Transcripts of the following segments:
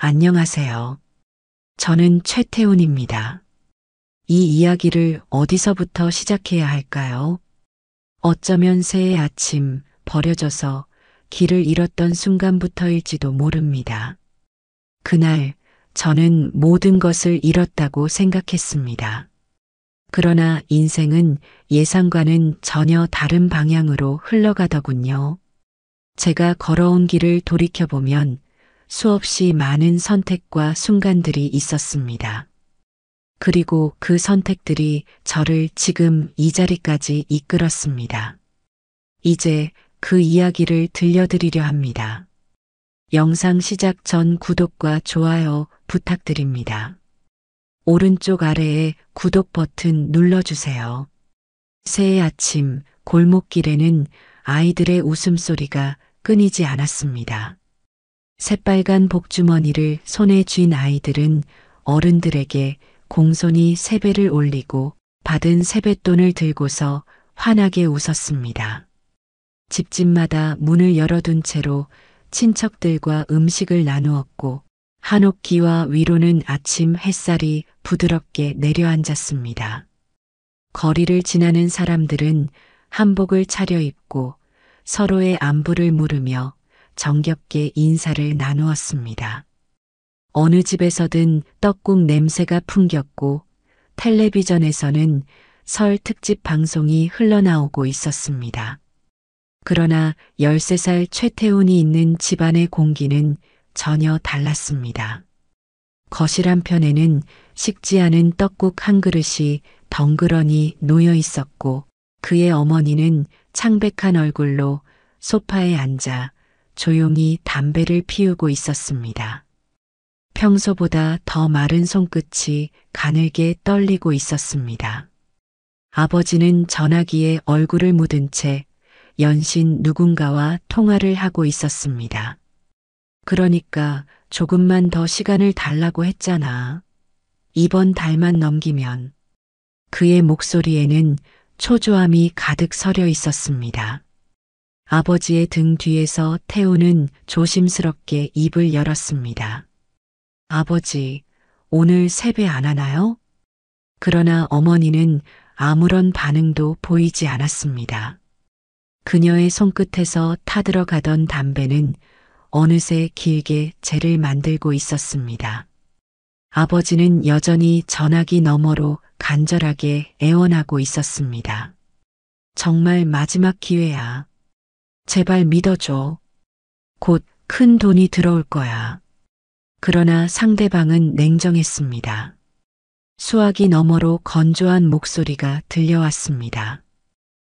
안녕하세요. 저는 최태훈입니다. 이 이야기를 어디서부터 시작해야 할까요? 어쩌면 새해 아침 버려져서 길을 잃었던 순간부터일지도 모릅니다. 그날 저는 모든 것을 잃었다고 생각했습니다. 그러나 인생은 예상과는 전혀 다른 방향으로 흘러가더군요. 제가 걸어온 길을 돌이켜보면 수없이 많은 선택과 순간들이 있었습니다. 그리고 그 선택들이 저를 지금 이 자리까지 이끌었습니다. 이제 그 이야기를 들려드리려 합니다. 영상 시작 전 구독과 좋아요 부탁드립니다. 오른쪽 아래에 구독 버튼 눌러주세요. 새해 아침 골목길에는 아이들의 웃음소리가 끊이지 않았습니다. 새빨간 복주머니를 손에 쥔 아이들은 어른들에게 공손히 세배를 올리고 받은 세뱃돈을 들고서 환하게 웃었습니다. 집집마다 문을 열어둔 채로 친척들과 음식을 나누었고 한옥기와 위로는 아침 햇살이 부드럽게 내려앉았습니다. 거리를 지나는 사람들은 한복을 차려입고 서로의 안부를 물으며 정겹게 인사를 나누었습니다. 어느 집에서든 떡국 냄새가 풍겼고 텔레비전에서는 설 특집 방송이 흘러나오고 있었습니다. 그러나 13살 최태훈이 있는 집안의 공기는 전혀 달랐습니다. 거실 한편에는 식지 않은 떡국 한 그릇이 덩그러니 놓여 있었고 그의 어머니는 창백한 얼굴로 소파에 앉아 조용히 담배를 피우고 있었습니다. 평소보다 더 마른 손끝이 가늘게 떨리고 있었습니다. 아버지는 전화기에 얼굴을 묻은 채 연신 누군가와 통화를 하고 있었습니다. 그러니까 조금만 더 시간을 달라고 했잖아. 이번 달만 넘기면. 그의 목소리에는 초조함이 가득 서려 있었습니다. 아버지의 등 뒤에서 태우는 조심스럽게 입을 열었습니다. 아버지, 오늘 세배 안 하나요? 그러나 어머니는 아무런 반응도 보이지 않았습니다. 그녀의 손끝에서 타들어가던 담배는 어느새 길게 재를 만들고 있었습니다. 아버지는 여전히 전화기 너머로 간절하게 애원하고 있었습니다. 정말 마지막 기회야. 제발 믿어줘. 곧 큰 돈이 들어올 거야. 그러나 상대방은 냉정했습니다. 수화기 너머로 건조한 목소리가 들려왔습니다.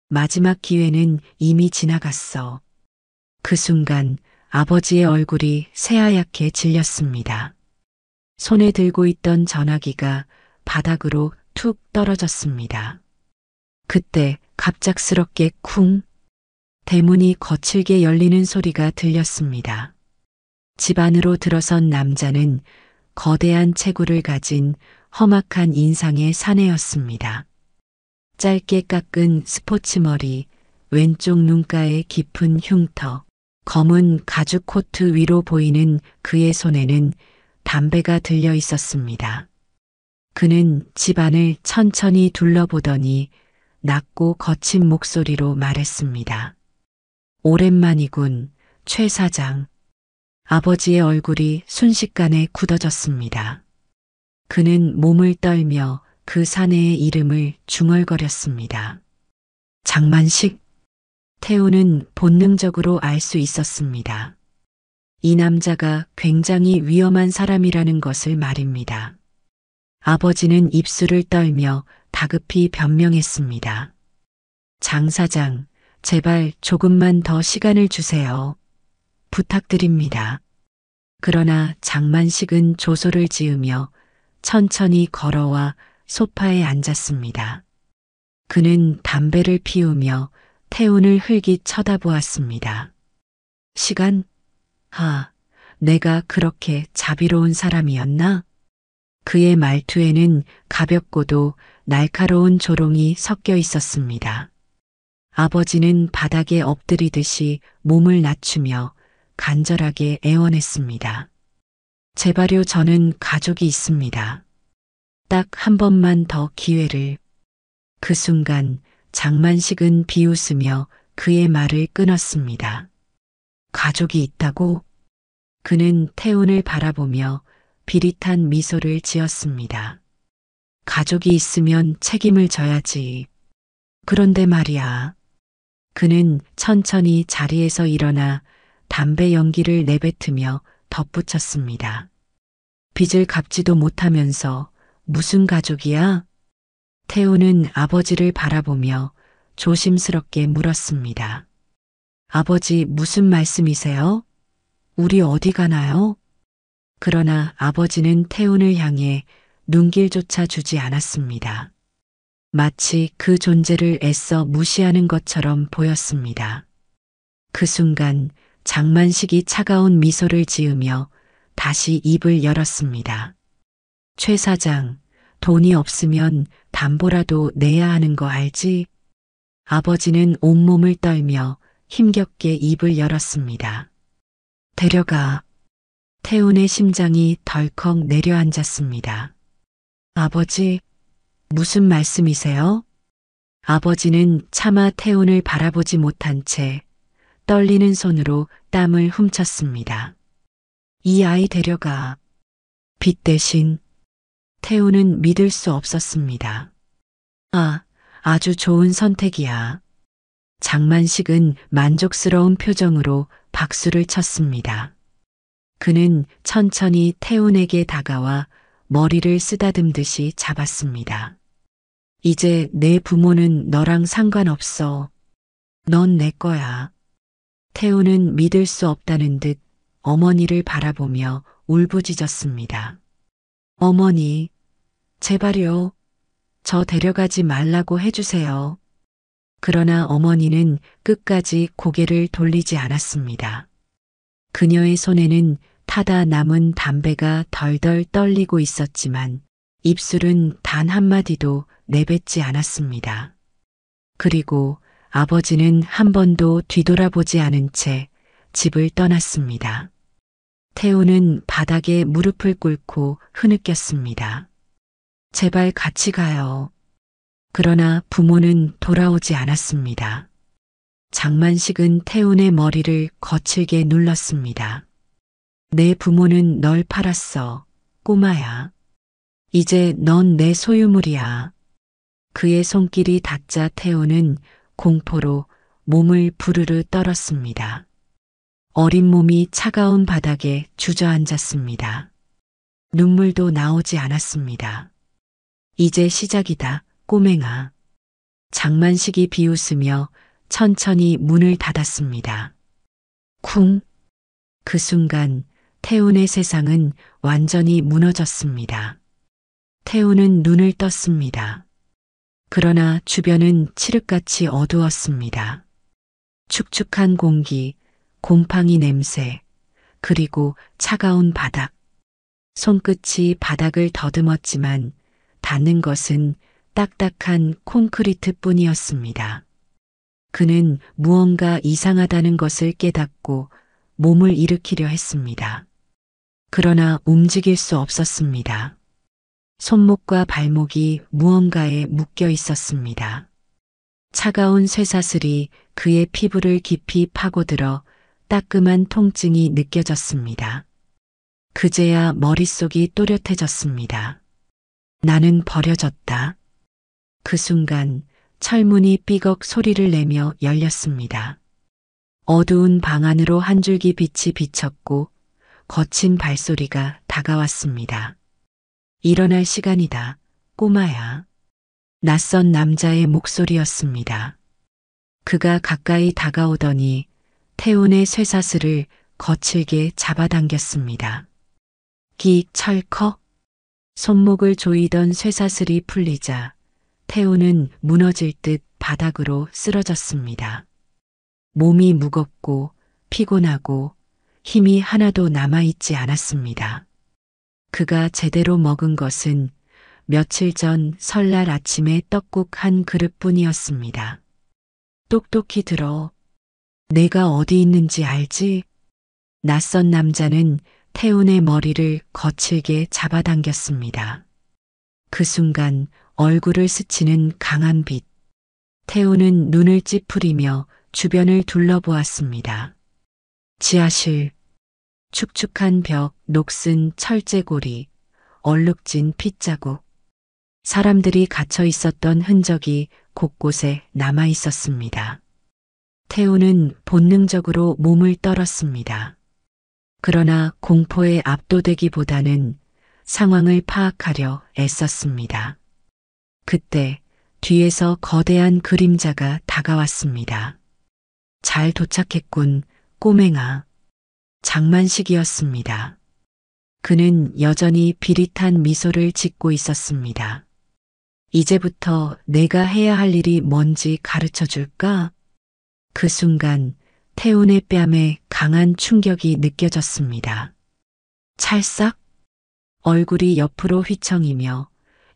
마지막 기회는 이미 지나갔어. 그 순간 아버지의 얼굴이 새하얗게 질렸습니다. 손에 들고 있던 전화기가 바닥으로 툭 떨어졌습니다. 그때 갑작스럽게 쿵 대문이 거칠게 열리는 소리가 들렸습니다. 집 안으로 들어선 남자는 거대한 체구를 가진 험악한 인상의 사내였습니다. 짧게 깎은 스포츠 머리, 왼쪽 눈가에 깊은 흉터, 검은 가죽 코트 위로 보이는 그의 손에는 담배가 들려 있었습니다. 그는 집 안을 천천히 둘러보더니 낮고 거친 목소리로 말했습니다. 오랜만이군, 최 사장. 아버지의 얼굴이 순식간에 굳어졌습니다. 그는 몸을 떨며 그 사내의 이름을 중얼거렸습니다. 장만식? 태우는 본능적으로 알 수 있었습니다. 이 남자가 굉장히 위험한 사람이라는 것을 말입니다. 아버지는 입술을 떨며 다급히 변명했습니다. 장 사장, 제발 조금만 더 시간을 주세요. 부탁드립니다. 그러나 장만식은 조소를 지으며 천천히 걸어와 소파에 앉았습니다. 그는 담배를 피우며 태훈을 흘깃 쳐다보았습니다. 시간? 내가 그렇게 자비로운 사람이었나? 그의 말투에는 가볍고도 날카로운 조롱이 섞여 있었습니다. 아버지는 바닥에 엎드리듯이 몸을 낮추며 간절하게 애원했습니다. 제발요, 저는 가족이 있습니다. 딱 한 번만 더 기회를. 그 순간 장만식은 비웃으며 그의 말을 끊었습니다. 가족이 있다고? 그는 태훈을 바라보며 비릿한 미소를 지었습니다. 가족이 있으면 책임을 져야지. 그런데 말이야. 그는 천천히 자리에서 일어나 담배 연기를 내뱉으며 덧붙였습니다. 빚을 갚지도 못하면서 무슨 가족이야? 태우는 아버지를 바라보며 조심스럽게 물었습니다. 아버지, 무슨 말씀이세요? 우리 어디 가나요? 그러나 아버지는 태훈을 향해 눈길조차 주지 않았습니다. 마치 그 존재를 애써 무시하는 것처럼 보였습니다. 그 순간 장만식이 차가운 미소를 지으며 다시 입을 열었습니다. 최 사장, 돈이 없으면 담보라도 내야 하는 거 알지? 아버지는 온몸을 떨며 힘겹게 입을 열었습니다. 데려가. 태훈의 심장이 덜컥 내려앉았습니다. 아버지, 무슨 말씀이세요? 아버지는 차마 태훈을 바라보지 못한 채 떨리는 손으로 땀을 훔쳤습니다. 이 아이 데려가. 빚 대신. 태훈은 믿을 수 없었습니다. 아, 아주 좋은 선택이야. 장만식은 만족스러운 표정으로 박수를 쳤습니다. 그는 천천히 태훈에게 다가와 머리를 쓰다듬듯이 잡았습니다. 이제 내 부모는 너랑 상관없어. 넌 내 거야. 태훈은 믿을 수 없다는 듯 어머니를 바라보며 울부짖었습니다. 어머니, 제발요. 저 데려가지 말라고 해주세요. 그러나 어머니는 끝까지 고개를 돌리지 않았습니다. 그녀의 손에는 타다 남은 담배가 덜덜 떨리고 있었지만 입술은 단 한마디도 내뱉지 않았습니다. 그리고 아버지는 한 번도 뒤돌아보지 않은 채 집을 떠났습니다. 태우는 바닥에 무릎을 꿇고 흐느꼈습니다. 제발 같이 가요. 그러나 부모는 돌아오지 않았습니다. 장만식은 태훈의 머리를 거칠게 눌렀습니다. 내 부모는 널 팔았어, 꼬마야. 이제 넌 내 소유물이야. 그의 손길이 닿자 태훈은 공포로 몸을 부르르 떨었습니다. 어린 몸이 차가운 바닥에 주저앉았습니다. 눈물도 나오지 않았습니다. 이제 시작이다, 꼬맹아. 장만식이 비웃으며 천천히 문을 닫았습니다. 쿵! 그 순간 태훈의 세상은 완전히 무너졌습니다. 태훈은 눈을 떴습니다. 그러나 주변은 칠흑같이 어두웠습니다. 축축한 공기, 곰팡이 냄새, 그리고 차가운 바닥. 손끝이 바닥을 더듬었지만 닿는 것은 딱딱한 콘크리트 뿐이었습니다. 그는 무언가 이상하다는 것을 깨닫고 몸을 일으키려 했습니다. 그러나 움직일 수 없었습니다. 손목과 발목이 무언가에 묶여 있었습니다. 차가운 쇠사슬이 그의 피부를 깊이 파고들어 따끔한 통증이 느껴졌습니다. 그제야 머릿속이 또렷해졌습니다. 나는 버려졌다. 그 순간 철문이 삐걱 소리를 내며 열렸습니다. 어두운 방 안으로 한 줄기 빛이 비쳤고 거친 발소리가 다가왔습니다. 일어날 시간이다, 꼬마야. 낯선 남자의 목소리였습니다. 그가 가까이 다가오더니 태훈의 쇠사슬을 거칠게 잡아당겼습니다. 기익 철컥. 손목을 조이던 쇠사슬이 풀리자 태훈은 무너질 듯 바닥으로 쓰러졌습니다. 몸이 무겁고 피곤하고 힘이 하나도 남아있지 않았습니다. 그가 제대로 먹은 것은 며칠 전 설날 아침에 떡국 한 그릇뿐이었습니다. 똑똑히 들어. 내가 어디 있는지 알지? 낯선 남자는 태훈의 머리를 거칠게 잡아당겼습니다. 그 순간 얼굴을 스치는 강한 빛. 태훈은 눈을 찌푸리며 주변을 둘러보았습니다. 지하실, 축축한 벽, 녹슨 철제고리, 얼룩진 핏자국. 사람들이 갇혀 있었던 흔적이 곳곳에 남아 있었습니다. 태훈은 본능적으로 몸을 떨었습니다. 그러나 공포에 압도되기보다는 상황을 파악하려 애썼습니다. 그때 뒤에서 거대한 그림자가 다가왔습니다. 잘 도착했군, 꼬맹아. 장만식이었습니다. 그는 여전히 비릿한 미소를 짓고 있었습니다. 이제부터 내가 해야 할 일이 뭔지 가르쳐 줄까? 그 순간 태훈의 뺨에 강한 충격이 느껴졌습니다. 찰싹? 얼굴이 옆으로 휘청이며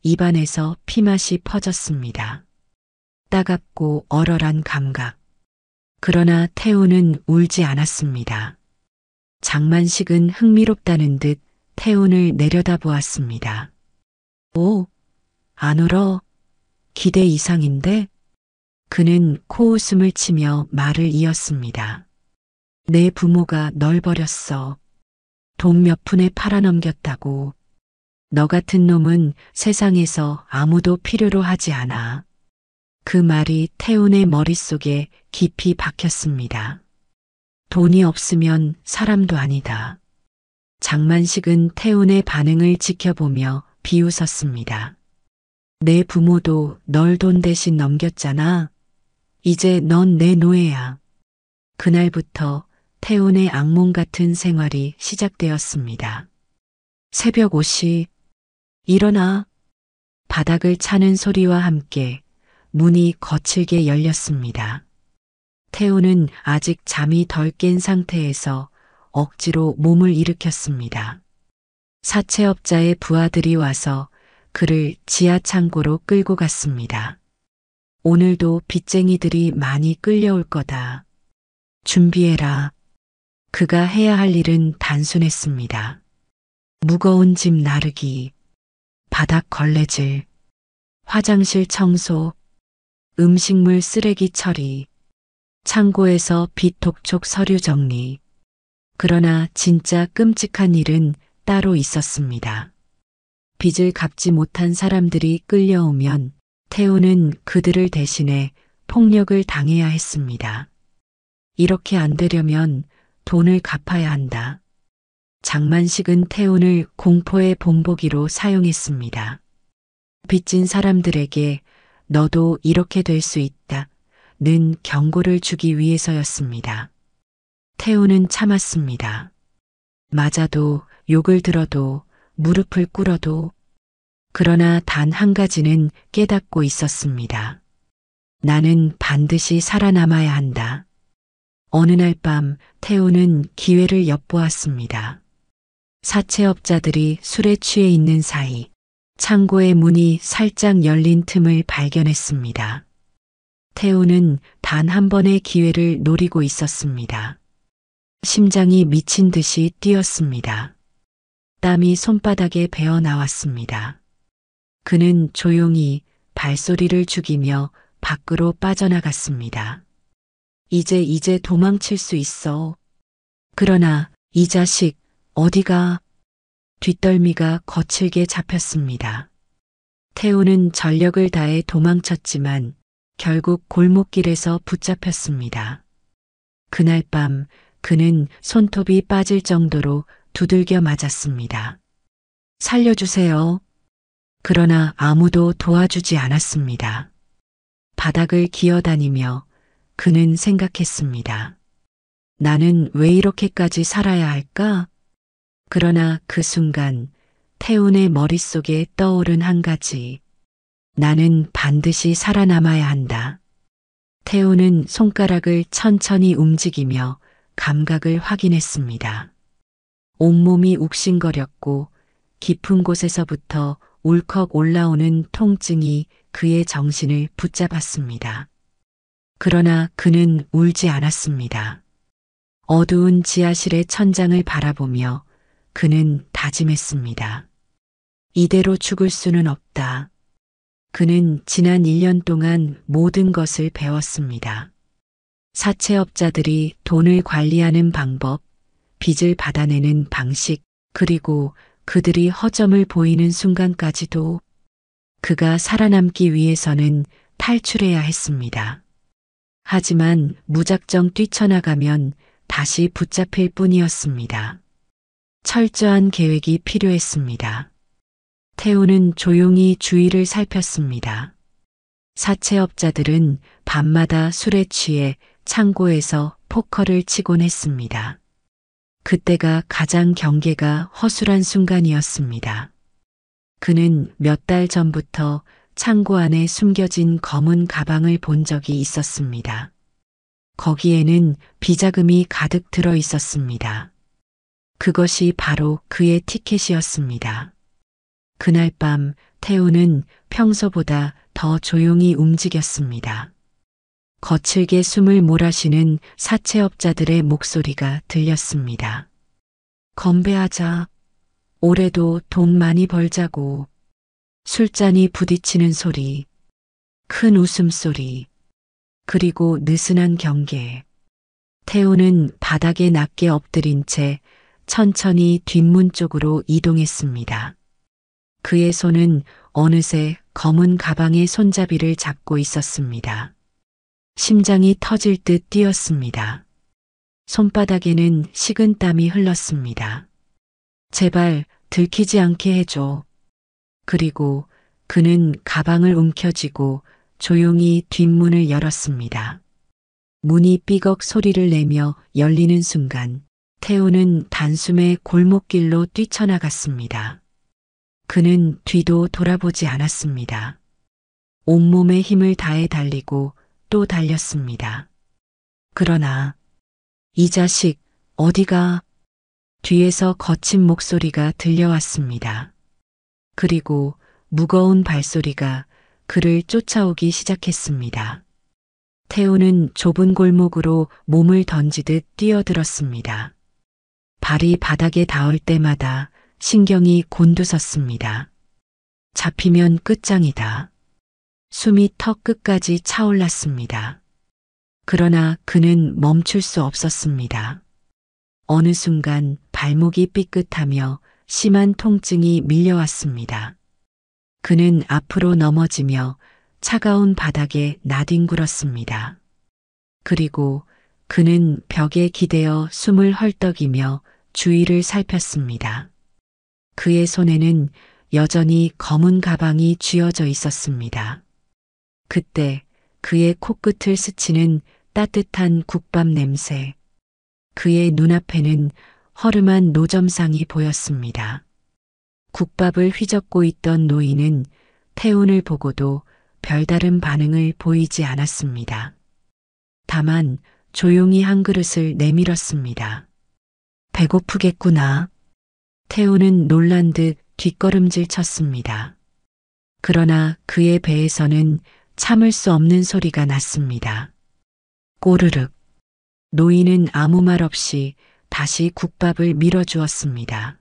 입안에서 피맛이 퍼졌습니다. 따갑고 얼얼한 감각. 그러나 태훈은 울지 않았습니다. 장만식은 흥미롭다는 듯 태훈을 내려다보았습니다. 오, 안 울어. 기대 이상인데? 그는 코웃음을 치며 말을 이었습니다. 내 부모가 널 버렸어. 돈 몇 푼에 팔아넘겼다고. 너 같은 놈은 세상에서 아무도 필요로 하지 않아. 그 말이 태훈의 머릿속에 깊이 박혔습니다. 돈이 없으면 사람도 아니다. 장만식은 태훈의 반응을 지켜보며 비웃었습니다. 내 부모도 널 돈 대신 넘겼잖아. 이제 넌 내 노예야. 그날부터 태훈의 악몽 같은 생활이 시작되었습니다. 새벽 5시, 일어나. 바닥을 차는 소리와 함께 문이 거칠게 열렸습니다. 태훈은 아직 잠이 덜 깬 상태에서 억지로 몸을 일으켰습니다. 사채업자의 부하들이 와서 그를 지하 창고로 끌고 갔습니다. 오늘도 빚쟁이들이 많이 끌려올 거다. 준비해라. 그가 해야 할 일은 단순했습니다. 무거운 짐 나르기, 바닥 걸레질, 화장실 청소, 음식물 쓰레기 처리, 창고에서 빚 독촉 서류 정리. 그러나 진짜 끔찍한 일은 따로 있었습니다. 빚을 갚지 못한 사람들이 끌려오면 태훈은 그들을 대신해 폭력을 당해야 했습니다. 이렇게 안 되려면 돈을 갚아야 한다. 장만식은 태훈을 공포의 본보기로 사용했습니다. 빚진 사람들에게 너도 이렇게 될 수 있다. 는 경고를 주기 위해서였습니다. 태훈은 참았습니다. 맞아도 욕을 들어도 무릎을 꿇어도. 그러나 단 한 가지는 깨닫고 있었습니다. 나는 반드시 살아남아야 한다. 어느 날 밤 태훈은 기회를 엿보았습니다. 사채업자들이 술에 취해 있는 사이 창고의 문이 살짝 열린 틈을 발견했습니다. 태훈은 단 한 번의 기회를 노리고 있었습니다. 심장이 미친 듯이 뛰었습니다. 땀이 손바닥에 배어 나왔습니다. 그는 조용히 발소리를 죽이며 밖으로 빠져나갔습니다. 이제 도망칠 수 있어. 그러나 이 자식 어디가? 뒷덜미가 거칠게 잡혔습니다. 태훈은 전력을 다해 도망쳤지만 결국 골목길에서 붙잡혔습니다. 그날 밤 그는 손톱이 빠질 정도로 두들겨 맞았습니다. 살려주세요. 그러나 아무도 도와주지 않았습니다. 바닥을 기어다니며 그는 생각했습니다. 나는 왜 이렇게까지 살아야 할까? 그러나 그 순간 태훈의 머릿속에 떠오른 한 가지. 나는 반드시 살아남아야 한다. 태훈은 손가락을 천천히 움직이며 감각을 확인했습니다. 온몸이 욱신거렸고 깊은 곳에서부터 울컥 올라오는 통증이 그의 정신을 붙잡았습니다. 그러나 그는 울지 않았습니다. 어두운 지하실의 천장을 바라보며 그는 다짐했습니다. 이대로 죽을 수는 없다. 그는 지난 1년 동안 모든 것을 배웠습니다. 사채업자들이 돈을 관리하는 방법, 빚을 받아내는 방식, 그리고 그들이 허점을 보이는 순간까지도 그가 살아남기 위해서는 탈출해야 했습니다. 하지만 무작정 뛰쳐나가면 다시 붙잡힐 뿐이었습니다. 철저한 계획이 필요했습니다. 태우는 조용히 주위를 살폈습니다. 사채업자들은 밤마다 술에 취해 창고에서 포커를 치곤 했습니다. 그때가 가장 경계가 허술한 순간이었습니다. 그는 몇 달 전부터 창고 안에 숨겨진 검은 가방을 본 적이 있었습니다. 거기에는 비자금이 가득 들어 있었습니다. 그것이 바로 그의 티켓이었습니다. 그날 밤 태우는 평소보다 더 조용히 움직였습니다. 거칠게 숨을 몰아쉬는 사채업자들의 목소리가 들렸습니다. 건배하자. 올해도 돈 많이 벌자고. 술잔이 부딪히는 소리, 큰 웃음소리, 그리고 느슨한 경계. 태우는 바닥에 낮게 엎드린 채 천천히 뒷문 쪽으로 이동했습니다. 그의 손은 어느새 검은 가방의 손잡이를 잡고 있었습니다. 심장이 터질 듯 뛰었습니다. 손바닥에는 식은 땀이 흘렀습니다. 제발 들키지 않게 해줘. 그리고 그는 가방을 움켜쥐고 조용히 뒷문을 열었습니다. 문이 삐걱 소리를 내며 열리는 순간 태우는 단숨에 골목길로 뛰쳐나갔습니다. 그는 뒤도 돌아보지 않았습니다. 온몸에 힘을 다해 달리고 또 달렸습니다. 그러나 이 자식 어디가? 뒤에서 거친 목소리가 들려왔습니다. 그리고 무거운 발소리가 그를 쫓아오기 시작했습니다. 태우는 좁은 골목으로 몸을 던지듯 뛰어들었습니다. 발이 바닥에 닿을 때마다 신경이 곤두섰습니다. 잡히면 끝장이다. 숨이 턱 끝까지 차올랐습니다. 그러나 그는 멈출 수 없었습니다. 어느 순간 발목이 삐끗하며 심한 통증이 밀려왔습니다. 그는 앞으로 넘어지며 차가운 바닥에 나뒹굴었습니다. 그리고 그는 벽에 기대어 숨을 헐떡이며 주위를 살폈습니다. 그의 손에는 여전히 검은 가방이 쥐어져 있었습니다. 그때 그의 코끝을 스치는 따뜻한 국밥 냄새, 그의 눈앞에는 허름한 노점상이 보였습니다. 국밥을 휘젓고 있던 노인은 태운을 보고도 별다른 반응을 보이지 않았습니다. 다만 조용히 한 그릇을 내밀었습니다. 배고프겠구나. 태운은 놀란 듯 뒷걸음질 쳤습니다. 그러나 그의 배에서는 참을 수 없는 소리가 났습니다. 꼬르륵. 노인은 아무 말 없이 다시 국밥을 밀어주었습니다.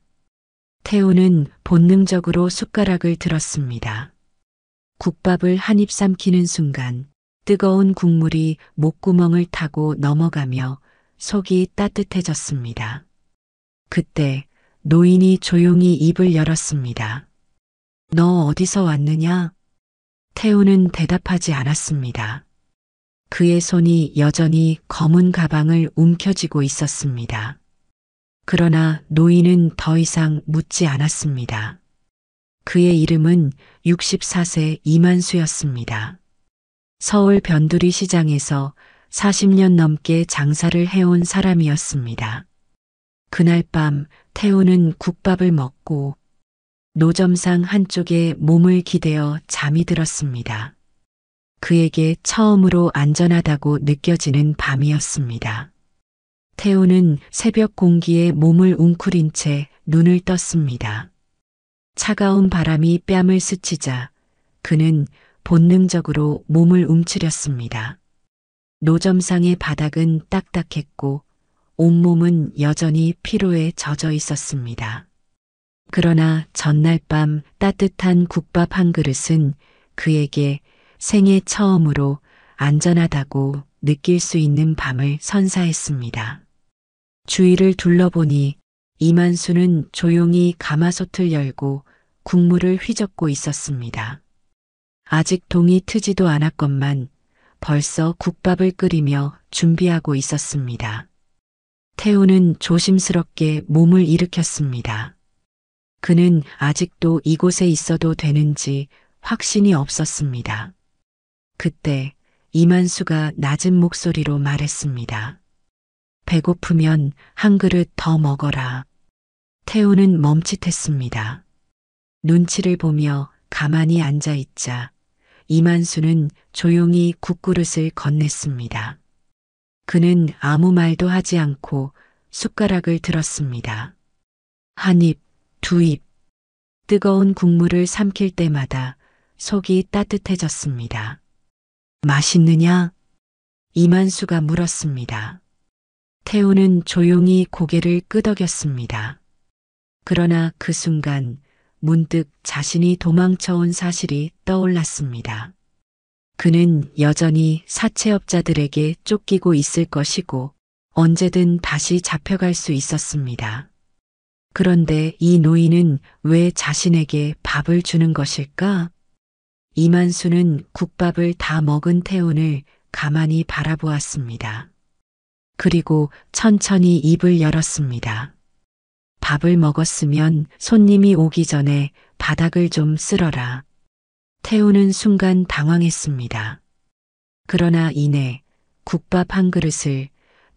태우는 본능적으로 숟가락을 들었습니다. 국밥을 한 입 삼키는 순간 뜨거운 국물이 목구멍을 타고 넘어가며 속이 따뜻해졌습니다. 그때 노인이 조용히 입을 열었습니다. 너 어디서 왔느냐? 태우는 대답하지 않았습니다. 그의 손이 여전히 검은 가방을 움켜쥐고 있었습니다. 그러나 노인은 더 이상 묻지 않았습니다. 그의 이름은 64세 이만수였습니다. 서울 변두리 시장에서 40년 넘게 장사를 해온 사람이었습니다. 그날 밤 태우는 국밥을 먹고 노점상 한쪽에 몸을 기대어 잠이 들었습니다. 그에게 처음으로 안전하다고 느껴지는 밤이었습니다. 태우는 새벽 공기에 몸을 웅크린 채 눈을 떴습니다. 차가운 바람이 뺨을 스치자 그는 본능적으로 몸을 움츠렸습니다. 노점상의 바닥은 딱딱했고 온몸은 여전히 피로에 젖어 있었습니다. 그러나 전날 밤 따뜻한 국밥 한 그릇은 그에게 생애 처음으로 안전하다고 느낄 수 있는 밤을 선사했습니다. 주위를 둘러보니 이만수는 조용히 가마솥을 열고 국물을 휘젓고 있었습니다. 아직 동이 트지도 않았건만 벌써 국밥을 끓이며 준비하고 있었습니다. 태우는 조심스럽게 몸을 일으켰습니다. 그는 아직도 이곳에 있어도 되는지 확신이 없었습니다. 그때 이만수가 낮은 목소리로 말했습니다. 배고프면 한 그릇 더 먹어라. 태우는 멈칫했습니다. 눈치를 보며 가만히 앉아 있자 이만수는 조용히 국그릇을 건넸습니다. 그는 아무 말도 하지 않고 숟가락을 들었습니다. 한 입, 두 입. 뜨거운 국물을 삼킬 때마다 속이 따뜻해졌습니다. 맛있느냐? 이만수가 물었습니다. 태우는 조용히 고개를 끄덕였습니다. 그러나 그 순간 문득 자신이 도망쳐온 사실이 떠올랐습니다. 그는 여전히 사채업자들에게 쫓기고 있을 것이고 언제든 다시 잡혀갈 수 있었습니다. 그런데 이 노인은 왜 자신에게 밥을 주는 것일까? 이만수는 국밥을 다 먹은 태운을 가만히 바라보았습니다. 그리고 천천히 입을 열었습니다. 밥을 먹었으면 손님이 오기 전에 바닥을 좀 쓸어라. 태우는 순간 당황했습니다. 그러나 이내 국밥 한 그릇을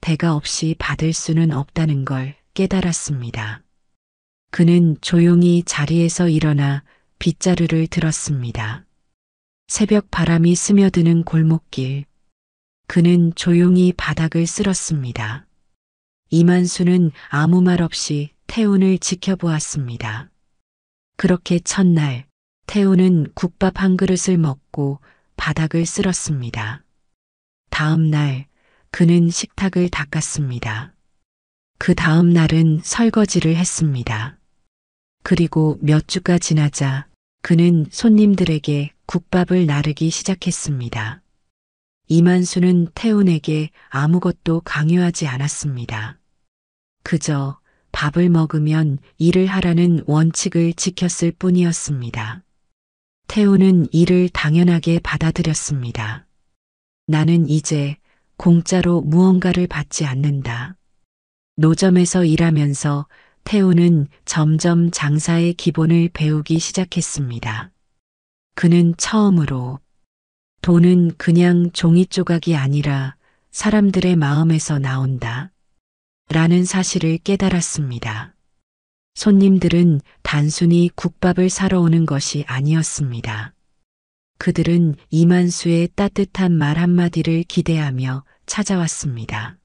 대가 없이 받을 수는 없다는 걸 깨달았습니다. 그는 조용히 자리에서 일어나 빗자루를 들었습니다. 새벽 바람이 스며드는 골목길. 그는 조용히 바닥을 쓸었습니다. 이만수는 아무 말 없이 태운을 지켜보았습니다. 그렇게 첫날 태운은 국밥 한 그릇을 먹고 바닥을 쓸었습니다. 다음 날 그는 식탁을 닦았습니다. 그 다음 날은 설거지를 했습니다. 그리고 몇 주가 지나자 그는 손님들에게 국밥을 나르기 시작했습니다. 이만수는 태운에게 아무것도 강요하지 않았습니다. 그저 밥을 먹으면 일을 하라는 원칙을 지켰을 뿐이었습니다. 태운은 이를 당연하게 받아들였습니다. 나는 이제 공짜로 무언가를 받지 않는다. 노점에서 일하면서 태운은 점점 장사의 기본을 배우기 시작했습니다. 그는 처음으로 돈은 그냥 종이 조각이 아니라 사람들의 마음에서 나온다. 라는 사실을 깨달았습니다. 손님들은 단순히 국밥을 사러 오는 것이 아니었습니다. 그들은 이만수의 따뜻한 말 한마디를 기대하며 찾아왔습니다.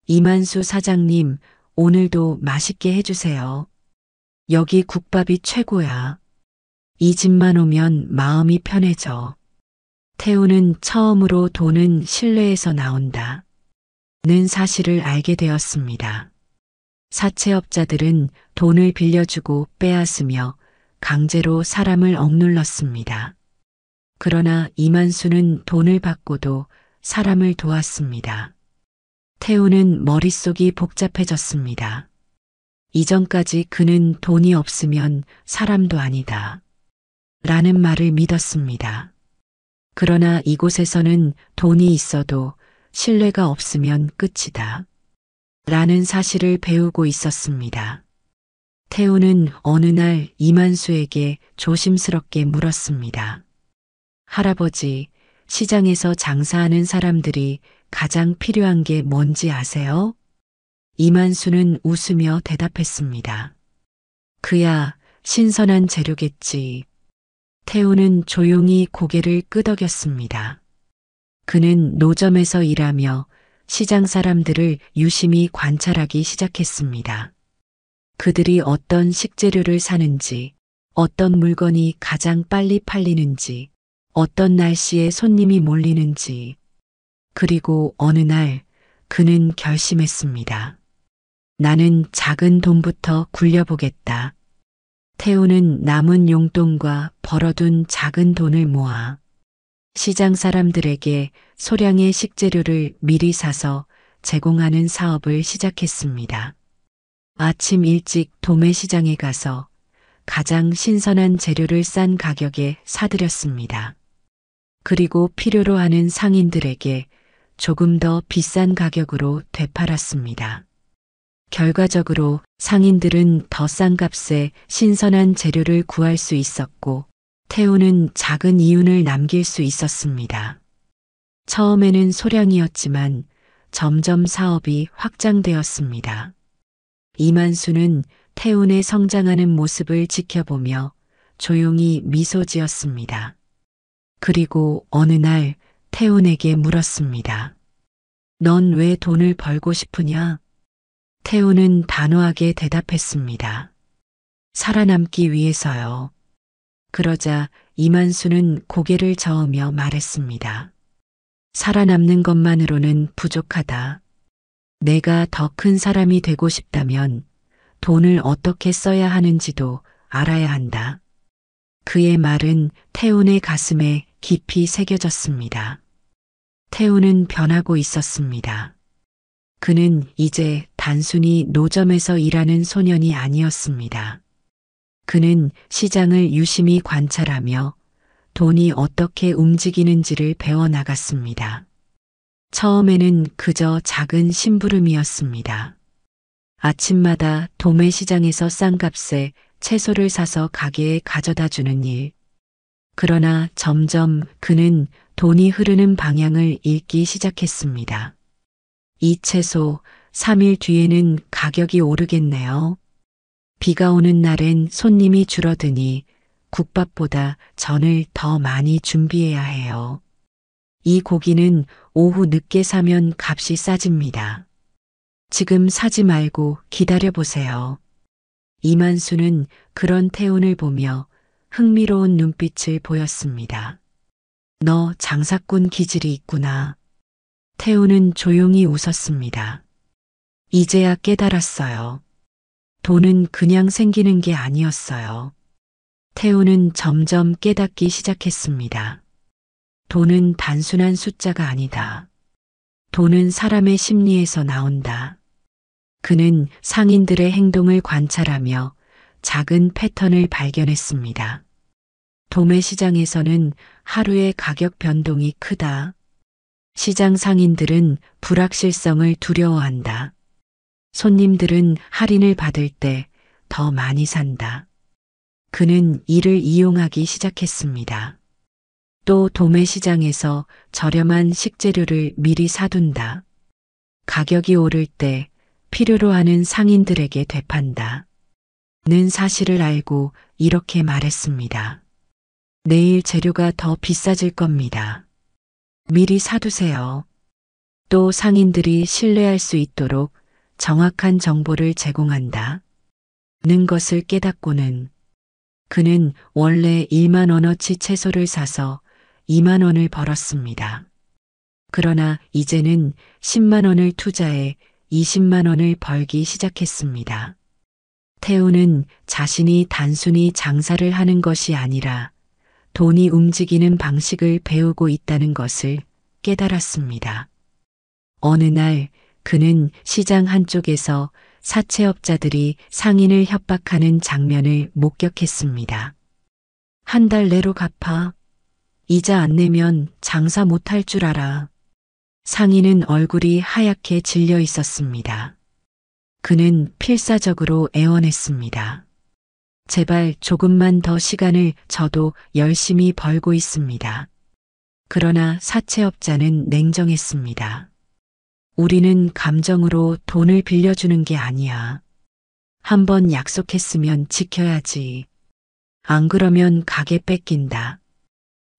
이만수 사장님, 오늘도 맛있게 해주세요. 여기 국밥이 최고야. 이 집만 오면 마음이 편해져. 태우는 처음으로 돈은 신뢰에서 나온다. 는 사실을 알게 되었습니다. 사채업자들은 돈을 빌려주고 빼앗으며 강제로 사람을 억눌렀습니다. 그러나 이만수는 돈을 받고도 사람을 도왔습니다. 태우는 머릿속이 복잡해졌습니다. 이전까지 그는 돈이 없으면 사람도 아니다. 라는 말을 믿었습니다. 그러나 이곳에서는 돈이 있어도 신뢰가 없으면 끝이다. 라는 사실을 배우고 있었습니다. 태우는 어느 날 이만수에게 조심스럽게 물었습니다. 할아버지, 시장에서 장사하는 사람들이 가장 필요한 게 뭔지 아세요? 이만수는 웃으며 대답했습니다. 그야 신선한 재료겠지. 태우는 조용히 고개를 끄덕였습니다. 그는 노점에서 일하며 시장 사람들을 유심히 관찰하기 시작했습니다. 그들이 어떤 식재료를 사는지, 어떤 물건이 가장 빨리 팔리는지, 어떤 날씨에 손님이 몰리는지, 그리고 어느 날 그는 결심했습니다. 나는 작은 돈부터 굴려보겠다. 태우는 남은 용돈과 벌어둔 작은 돈을 모아 시장 사람들에게 소량의 식재료를 미리 사서 제공하는 사업을 시작했습니다. 아침 일찍 도매시장에 가서 가장 신선한 재료를 싼 가격에 사들였습니다. 그리고 필요로 하는 상인들에게 조금 더 비싼 가격으로 되팔았습니다. 결과적으로 상인들은 더 싼 값에 신선한 재료를 구할 수 있었고 태우는 작은 이윤을 남길 수 있었습니다. 처음에는 소량이었지만 점점 사업이 확장되었습니다. 이만수는 태운의 성장하는 모습을 지켜보며 조용히 미소 지었습니다. 그리고 어느 날 태운에게 물었습니다. 넌 왜 돈을 벌고 싶으냐? 태운은 단호하게 대답했습니다. 살아남기 위해서요. 그러자 이만수는 고개를 저으며 말했습니다. 살아남는 것만으로는 부족하다. 내가 더 큰 사람이 되고 싶다면 돈을 어떻게 써야 하는지도 알아야 한다. 그의 말은 태운의 가슴에 깊이 새겨졌습니다. 태운은 변하고 있었습니다. 그는 이제 단순히 노점에서 일하는 소년이 아니었습니다. 그는 시장을 유심히 관찰하며 돈이 어떻게 움직이는지를 배워나갔습니다. 처음에는 그저 작은 심부름이었습니다. 아침마다 도매시장에서 싼 값에 채소를 사서 가게에 가져다 주는 일. 그러나 점점 그는 돈이 흐르는 방향을 읽기 시작했습니다. 이 채소 3일 뒤에는 가격이 오르겠네요. 비가 오는 날엔 손님이 줄어드니 국밥보다 전을 더 많이 준비해야 해요. 이 고기는 오후 늦게 사면 값이 싸집니다. 지금 사지 말고 기다려 보세요. 이만수는 그런 태운을 보며 흥미로운 눈빛을 보였습니다. 너 장사꾼 기질이 있구나. 태운은 조용히 웃었습니다. 이제야 깨달았어요. 돈은 그냥 생기는 게 아니었어요. 태운은 점점 깨닫기 시작했습니다. 돈은 단순한 숫자가 아니다. 돈은 사람의 심리에서 나온다. 그는 상인들의 행동을 관찰하며 작은 패턴을 발견했습니다. 도매시장에서는 하루의 가격 변동이 크다. 시장 상인들은 불확실성을 두려워한다. 손님들은 할인을 받을 때 더 많이 산다. 그는 이를 이용하기 시작했습니다. 또 도매시장에서 저렴한 식재료를 미리 사둔다. 가격이 오를 때 필요로 하는 상인들에게 되판다. 는 사실을 알고 이렇게 말했습니다. 내일 재료가 더 비싸질 겁니다. 미리 사두세요. 또 상인들이 신뢰할 수 있도록 정확한 정보를 제공한다. 는 것을 깨닫고는 그는 원래 1만 원어치 채소를 사서 2만 원을 벌었습니다. 그러나 이제는 10만 원을 투자해 20만 원을 벌기 시작했습니다. 태우는 자신이 단순히 장사를 하는 것이 아니라 돈이 움직이는 방식을 배우고 있다는 것을 깨달았습니다. 어느 날 그는 시장 한쪽에서 사채업자들이 상인을 협박하는 장면을 목격했습니다. 한 달 내로 갚아. 이자 안 내면 장사 못할 줄 알아. 상인은 얼굴이 하얗게 질려 있었습니다. 그는 필사적으로 애원했습니다. 제발 조금만 더 시간을 저도 열심히 벌고 있습니다. 그러나 사채업자는 냉정했습니다. 우리는 감정으로 돈을 빌려주는 게 아니야. 한번 약속했으면 지켜야지. 안 그러면 가게 뺏긴다.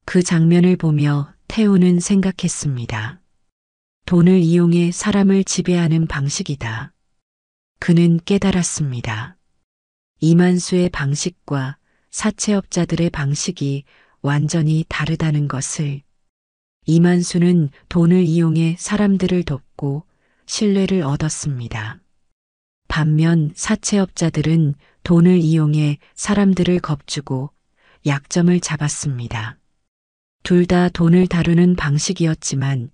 그 장면을 보며 태우는 생각했습니다. 돈을 이용해 사람을 지배하는 방식이다. 그는 깨달았습니다. 이만수의 방식과 사채업자들의 방식이 완전히 다르다는 것을. 이만수는 돈을 이용해 사람들을 돕고 신뢰를 얻었습니다. 반면 사채업자들은 돈을 이용해 사람들을 겁주고 약점을 잡았습니다. 둘 다 돈을 다루는 방식이었지만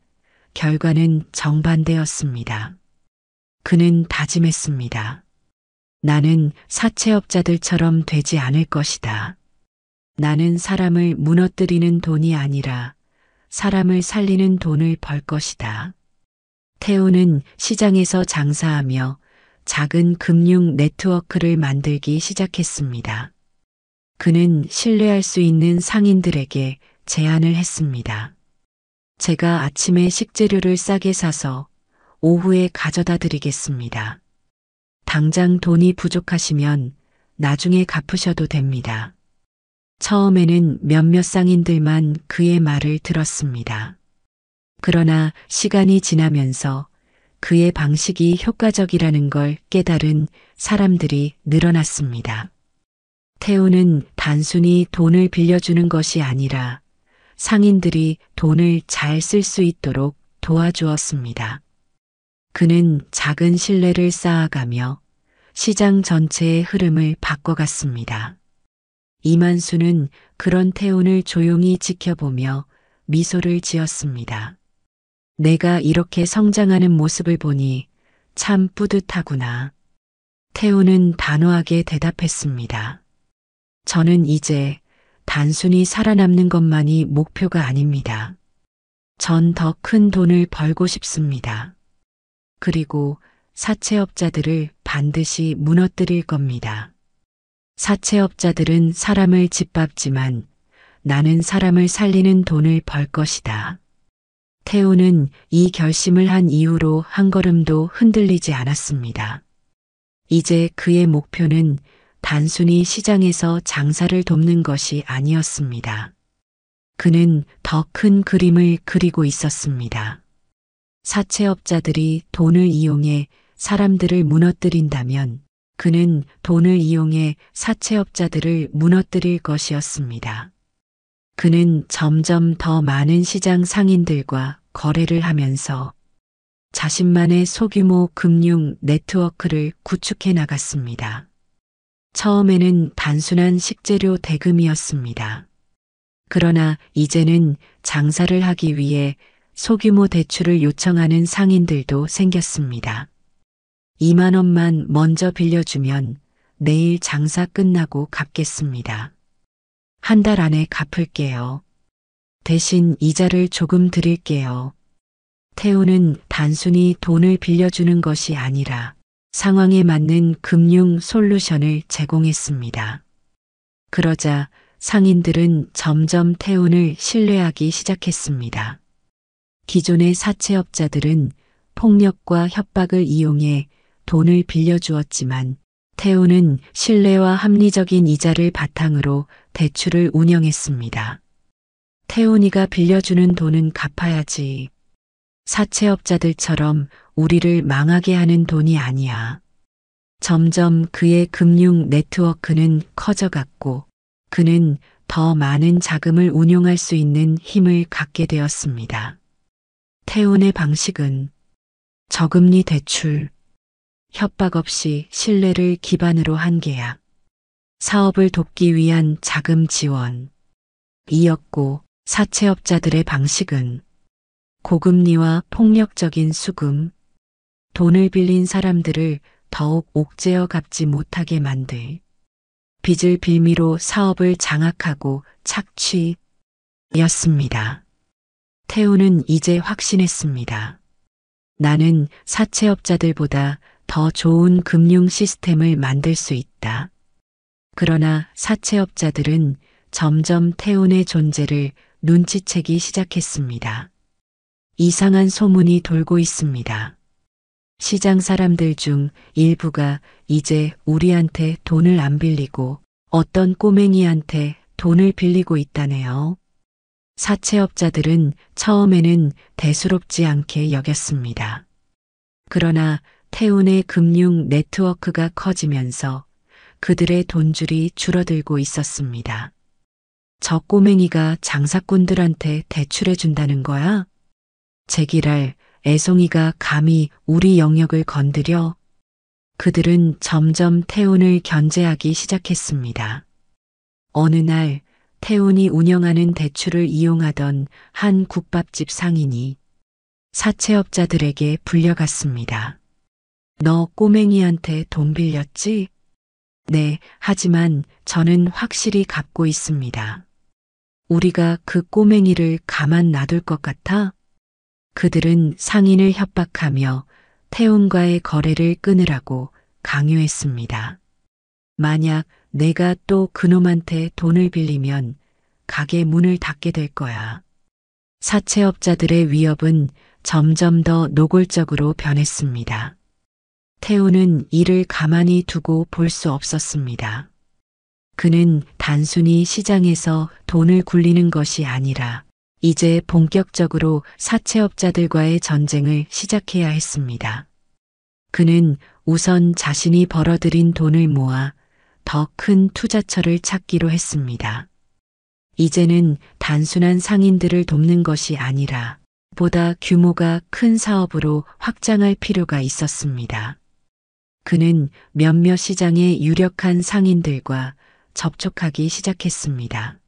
결과는 정반대였습니다. 그는 다짐했습니다. 나는 사채업자들처럼 되지 않을 것이다. 나는 사람을 무너뜨리는 돈이 아니라 사람을 살리는 돈을 벌 것이다. 태우는 시장에서 장사하며 작은 금융 네트워크를 만들기 시작했습니다. 그는 신뢰할 수 있는 상인들에게 제안을 했습니다. 제가 아침에 식재료를 싸게 사서 오후에 가져다 드리겠습니다. 당장 돈이 부족하시면 나중에 갚으셔도 됩니다. 처음에는 몇몇 상인들만 그의 말을 들었습니다. 그러나 시간이 지나면서 그의 방식이 효과적이라는 걸 깨달은 사람들이 늘어났습니다. 태우는 단순히 돈을 빌려주는 것이 아니라 상인들이 돈을 잘 쓸 수 있도록 도와주었습니다. 그는 작은 신뢰를 쌓아가며 시장 전체의 흐름을 바꿔갔습니다. 이만수는 그런 태운을 조용히 지켜보며 미소를 지었습니다. 내가 이렇게 성장하는 모습을 보니 참 뿌듯하구나. 태운은 단호하게 대답했습니다. 저는 이제 단순히 살아남는 것만이 목표가 아닙니다. 전 더 큰 돈을 벌고 싶습니다. 그리고 사채업자들을 반드시 무너뜨릴 겁니다. 사채업자들은 사람을 짓밟지만 나는 사람을 살리는 돈을 벌 것이다. 태우는 이 결심을 한 이후로 한 걸음도 흔들리지 않았습니다. 이제 그의 목표는 단순히 시장에서 장사를 돕는 것이 아니었습니다. 그는 더 큰 그림을 그리고 있었습니다. 사채업자들이 돈을 이용해 사람들을 무너뜨린다면 그는 돈을 이용해 사채업자들을 무너뜨릴 것이었습니다. 그는 점점 더 많은 시장 상인들과 거래를 하면서 자신만의 소규모 금융 네트워크를 구축해 나갔습니다. 처음에는 단순한 식재료 대금이었습니다. 그러나 이제는 장사를 하기 위해 소규모 대출을 요청하는 상인들도 생겼습니다. 2만 원만 먼저 빌려주면 내일 장사 끝나고 갚겠습니다. 한 달 안에 갚을게요. 대신 이자를 조금 드릴게요. 태우는 단순히 돈을 빌려주는 것이 아니라 상황에 맞는 금융 솔루션을 제공했습니다. 그러자 상인들은 점점 태운을 신뢰하기 시작했습니다. 기존의 사채업자들은 폭력과 협박을 이용해 돈을 빌려주었지만 태우는 신뢰와 합리적인 이자를 바탕으로 대출을 운영했습니다. 태훈이가 빌려주는 돈은 갚아야지. 사채업자들처럼 우리를 망하게 하는 돈이 아니야. 점점 그의 금융 네트워크는 커져갔고 그는 더 많은 자금을 운용할 수 있는 힘을 갖게 되었습니다. 태훈의 방식은 저금리 대출, 협박 없이 신뢰를 기반으로 한 계약, 사업을 돕기 위한 자금 지원 이었고 사채업자들의 방식은 고금리와 폭력적인 수금, 돈을 빌린 사람들을 더욱 옥죄어 갚지 못하게 만들, 빚을 빌미로 사업을 장악하고 착취였습니다. 태우는 이제 확신했습니다. 나는 사채업자들보다 더 좋은 금융 시스템을 만들 수 있다. 그러나 사채업자들은 점점 태운의 존재를 눈치채기 시작했습니다. 이상한 소문이 돌고 있습니다. 시장 사람들 중 일부가 이제 우리한테 돈을 안 빌리고 어떤 꼬맹이한테 돈을 빌리고 있다네요. 사채업자들은 처음에는 대수롭지 않게 여겼습니다. 그러나 태운의 금융 네트워크가 커지면서 그들의 돈줄이 줄어들고 있었습니다. 저 꼬맹이가 장사꾼들한테 대출해 준다는 거야? 제기랄 애송이가 감히 우리 영역을 건드려? 그들은 점점 태훈을 견제하기 시작했습니다. 어느 날 태훈이 운영하는 대추를 이용하던 한 국밥집 상인이 사채업자들에게 불려갔습니다. 너 꼬맹이한테 돈 빌렸지? 네, 하지만 저는 확실히 갚고 있습니다. 우리가 그 꼬맹이를 가만 놔둘 것 같아? 그들은 상인을 협박하며 태훈과의 거래를 끊으라고 강요했습니다. 만약 내가 또 그놈한테 돈을 빌리면 가게 문을 닫게 될 거야. 사채업자들의 위협은 점점 더 노골적으로 변했습니다. 태훈은 이를 가만히 두고 볼 수 없었습니다. 그는 단순히 시장에서 돈을 굴리는 것이 아니라 이제 본격적으로 사채업자들과의 전쟁을 시작해야 했습니다. 그는 우선 자신이 벌어들인 돈을 모아 더 큰 투자처를 찾기로 했습니다. 이제는 단순한 상인들을 돕는 것이 아니라 보다 규모가 큰 사업으로 확장할 필요가 있었습니다. 그는 몇몇 시장의 유력한 상인들과 접촉하기 시작했습니다.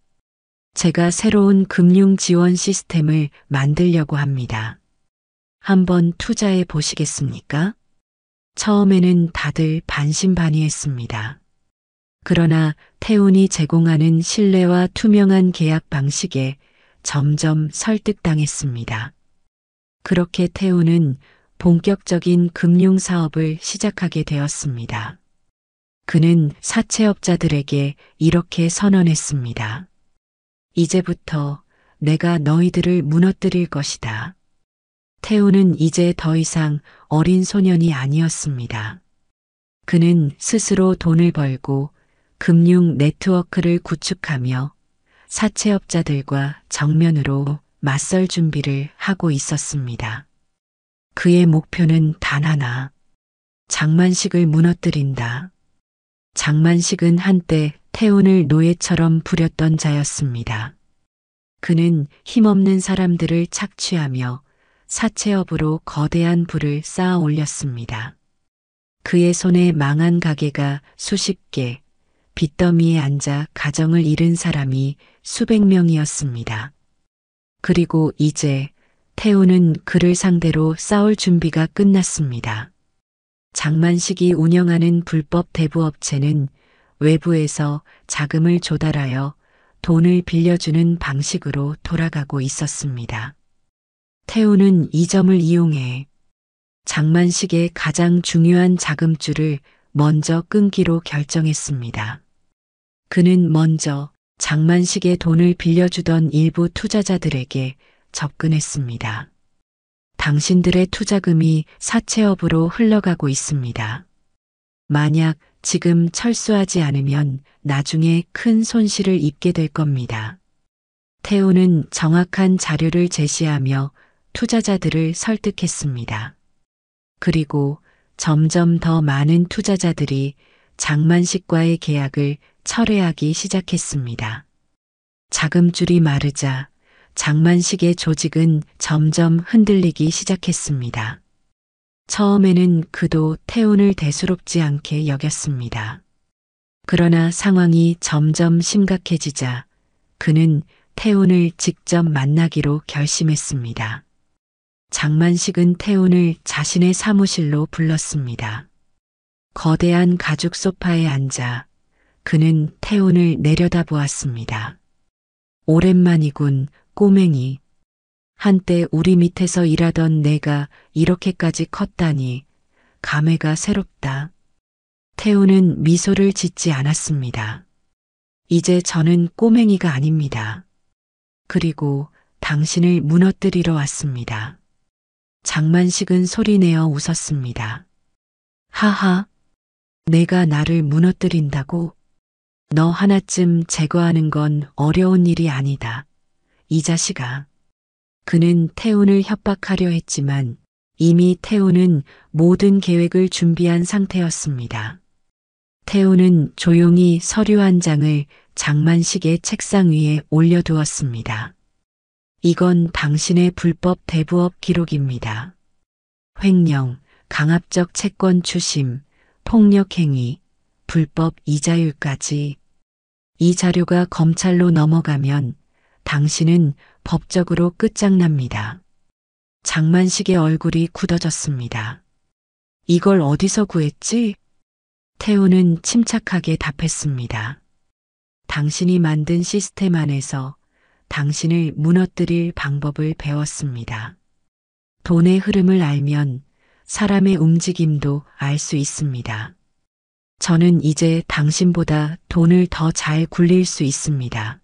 제가 새로운 금융 지원 시스템을 만들려고 합니다. 한번 투자해 보시겠습니까? 처음에는 다들 반신반의했습니다. 그러나 태훈이 제공하는 신뢰와 투명한 계약 방식에 점점 설득당했습니다. 그렇게 태훈은 본격적인 금융 사업을 시작하게 되었습니다. 그는 사채업자들에게 이렇게 선언했습니다. 이제부터 내가 너희들을 무너뜨릴 것이다. 태훈은 이제 더 이상 어린 소년이 아니었습니다. 그는 스스로 돈을 벌고 금융 네트워크를 구축하며 사채업자들과 정면으로 맞설 준비를 하고 있었습니다. 그의 목표는 단 하나, 장만식을 무너뜨린다. 장만식은 한때 태훈을 노예처럼 부렸던 자였습니다. 그는 힘없는 사람들을 착취하며 사채업으로 거대한 부를 쌓아 올렸습니다. 그의 손에 망한 가게가 수십 개, 빚더미에 앉아 가정을 잃은 사람이 수백 명이었습니다. 그리고 이제 태훈은 그를 상대로 싸울 준비가 끝났습니다. 장만식이 운영하는 불법 대부업체는 외부에서 자금을 조달하여 돈을 빌려주는 방식으로 돌아가고 있었습니다. 태훈은 이 점을 이용해 장만식의 가장 중요한 자금줄을 먼저 끊기로 결정했습니다. 그는 먼저 장만식의 돈을 빌려주던 일부 투자자들에게 접근했습니다. 당신들의 투자금이 사채업으로 흘러가고 있습니다. 만약 지금 철수하지 않으면 나중에 큰 손실을 입게 될 겁니다. 태훈은 정확한 자료를 제시하며 투자자들을 설득했습니다. 그리고 점점 더 많은 투자자들이 장만식과의 계약을 철회하기 시작했습니다. 자금줄이 마르자 장만식의 조직은 점점 흔들리기 시작했습니다. 처음에는 그도 태훈을 대수롭지 않게 여겼습니다. 그러나 상황이 점점 심각해지자 그는 태훈을 직접 만나기로 결심했습니다. 장만식은 태훈을 자신의 사무실로 불렀습니다. 거대한 가죽 소파에 앉아 그는 태훈을 내려다보았습니다. 오랜만이군, 꼬맹이. 한때 우리 밑에서 일하던 내가 이렇게까지 컸다니 감회가 새롭다. 태훈은 미소를 짓지 않았습니다. 이제 저는 꼬맹이가 아닙니다. 그리고 당신을 무너뜨리러 왔습니다. 장만식은 소리내어 웃었습니다. 하하, 내가 나를 무너뜨린다고? 너 하나쯤 제거하는 건 어려운 일이 아니다. 이 자식아. 그는 태훈을 협박하려 했지만 이미 태훈은 모든 계획을 준비한 상태였습니다. 태훈은 조용히 서류 한 장을 장만식의 책상 위에 올려두었습니다. 이건 당신의 불법 대부업 기록입니다. 횡령, 강압적 채권 추심, 폭력행위, 불법 이자율까지. 이 자료가 검찰로 넘어가면 당신은 법적으로 끝장납니다. 장만식의 얼굴이 굳어졌습니다. 이걸 어디서 구했지? 태우는 침착하게 답했습니다. 당신이 만든 시스템 안에서 당신을 무너뜨릴 방법을 배웠습니다. 돈의 흐름을 알면 사람의 움직임도 알 수 있습니다. 저는 이제 당신보다 돈을 더 잘 굴릴 수 있습니다.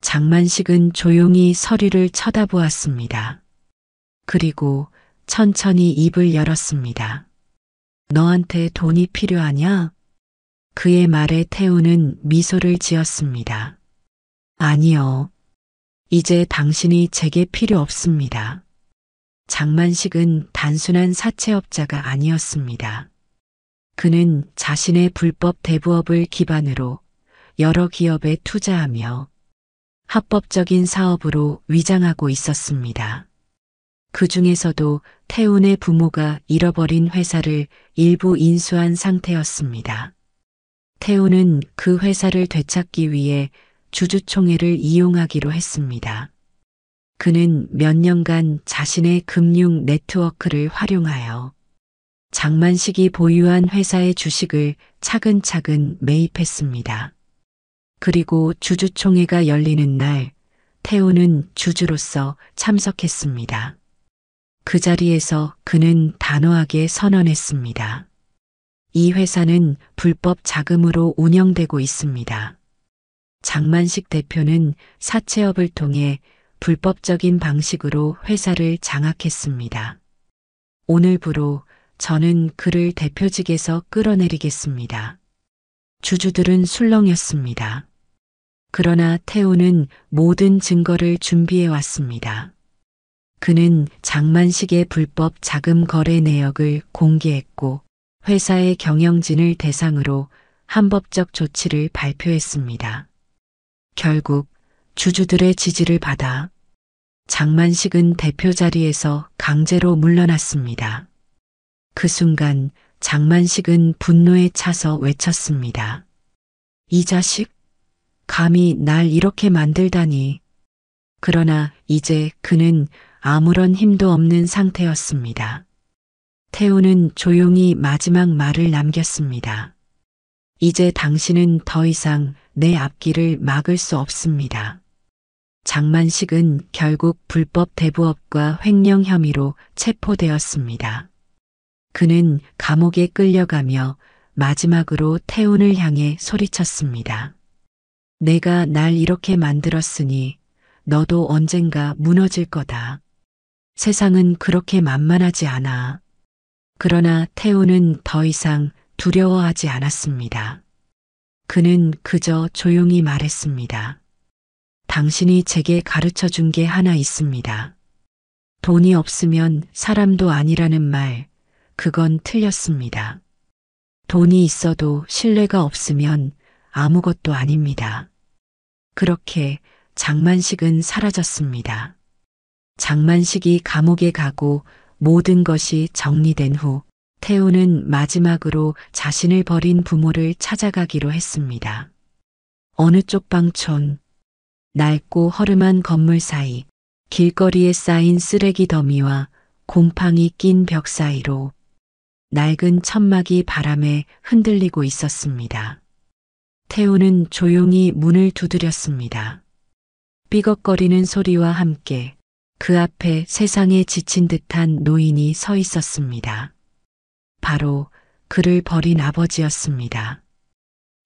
장만식은 조용히 서류를 쳐다보았습니다. 그리고 천천히 입을 열었습니다. 너한테 돈이 필요하냐? 그의 말에 태우는 미소를 지었습니다. 아니요. 이제 당신이 제게 필요 없습니다. 장만식은 단순한 사채업자가 아니었습니다. 그는 자신의 불법 대부업을 기반으로 여러 기업에 투자하며 합법적인 사업으로 위장하고 있었습니다. 그 중에서도 태운의 부모가 잃어버린 회사를 일부 인수한 상태였습니다. 태운은 그 회사를 되찾기 위해 주주총회를 이용하기로 했습니다. 그는 몇 년간 자신의 금융 네트워크를 활용하여 장만식이 보유한 회사의 주식을 차근차근 매입했습니다. 그리고 주주총회가 열리는 날 태우는 주주로서 참석했습니다. 그 자리에서 그는 단호하게 선언했습니다. 이 회사는 불법 자금으로 운영되고 있습니다. 장만식 대표는 사채업을 통해 불법적인 방식으로 회사를 장악했습니다. 오늘부로 저는 그를 대표직에서 끌어내리겠습니다. 주주들은 술렁였습니다. 그러나 태우는 모든 증거를 준비해 왔습니다. 그는 장만식의 불법 자금 거래 내역을 공개했고 회사의 경영진을 대상으로 합법적 조치를 발표했습니다. 결국 주주들의 지지를 받아 장만식은 대표 자리에서 강제로 물러났습니다. 그 순간 장만식은 분노에 차서 외쳤습니다. 이 자식, 감히 날 이렇게 만들다니. 그러나 이제 그는 아무런 힘도 없는 상태였습니다. 태우는 조용히 마지막 말을 남겼습니다. 이제 당신은 더 이상 내 앞길을 막을 수 없습니다. 장만식은 결국 불법 대부업과 횡령 혐의로 체포되었습니다. 그는 감옥에 끌려가며 마지막으로 태운을 향해 소리쳤습니다. 내가 날 이렇게 만들었으니 너도 언젠가 무너질 거다. 세상은 그렇게 만만하지 않아. 그러나 태우는 더 이상 두려워하지 않았습니다. 그는 그저 조용히 말했습니다. 당신이 제게 가르쳐 준 게 하나 있습니다. 돈이 없으면 사람도 아니라는 말, 그건 틀렸습니다. 돈이 있어도 신뢰가 없으면 아무것도 아닙니다. 그렇게 장만식은 사라졌습니다. 장만식이 감옥에 가고 모든 것이 정리된 후 태우는 마지막으로 자신을 버린 부모를 찾아가기로 했습니다. 어느 쪽 방촌, 낡고 허름한 건물 사이, 길거리에 쌓인 쓰레기 더미와 곰팡이 낀 벽 사이로 낡은 천막이 바람에 흔들리고 있었습니다. 태우는 조용히 문을 두드렸습니다. 삐걱거리는 소리와 함께 그 앞에 세상에 지친 듯한 노인이 서 있었습니다. 바로 그를 버린 아버지였습니다.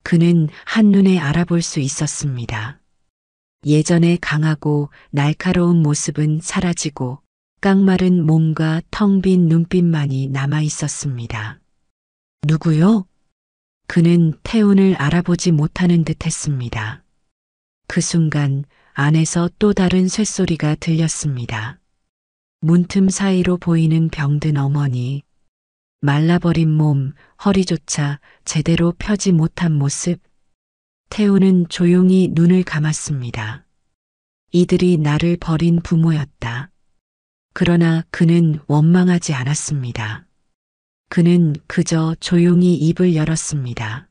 그는 한눈에 알아볼 수 있었습니다. 예전의 강하고 날카로운 모습은 사라지고 깡마른 몸과 텅 빈 눈빛만이 남아 있었습니다. 누구요? 그는 태운을 알아보지 못하는 듯 했습니다. 그 순간 안에서 또 다른 쇳소리가 들렸습니다. 문틈 사이로 보이는 병든 어머니, 말라버린 몸, 허리조차 제대로 펴지 못한 모습. 태우는 조용히 눈을 감았습니다. 이들이 나를 버린 부모였다. 그러나 그는 원망하지 않았습니다. 그는 그저 조용히 입을 열었습니다.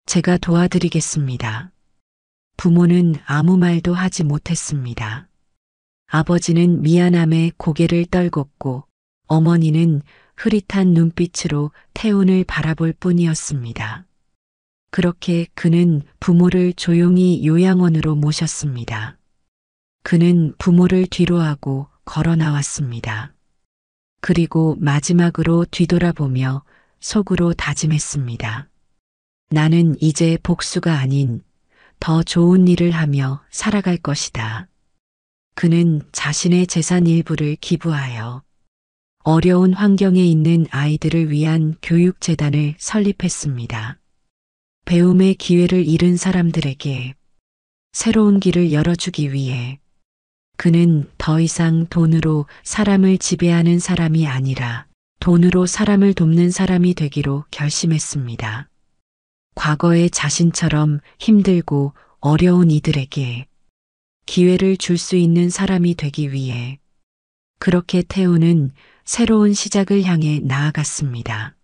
제가 도와드리겠습니다. 부모는 아무 말도 하지 못했습니다. 아버지는 미안함에 고개를 떨궜고 어머니는 흐릿한 눈빛으로 태훈을 바라볼 뿐이었습니다. 그렇게 그는 부모를 조용히 요양원으로 모셨습니다. 그는 부모를 뒤로하고 걸어 나왔습니다. 그리고 마지막으로 뒤돌아보며 속으로 다짐했습니다. 나는 이제 복수가 아닌 더 좋은 일을 하며 살아갈 것이다. 그는 자신의 재산 일부를 기부하여 어려운 환경에 있는 아이들을 위한 교육재단을 설립했습니다. 배움의 기회를 잃은 사람들에게 새로운 길을 열어주기 위해 그는 더 이상 돈으로 사람을 지배하는 사람이 아니라 돈으로 사람을 돕는 사람이 되기로 결심했습니다. 과거의 자신처럼 힘들고 어려운 이들에게 기회를 줄 수 있는 사람이 되기 위해 그렇게 태훈은 새로운 시작을 향해 나아갔습니다.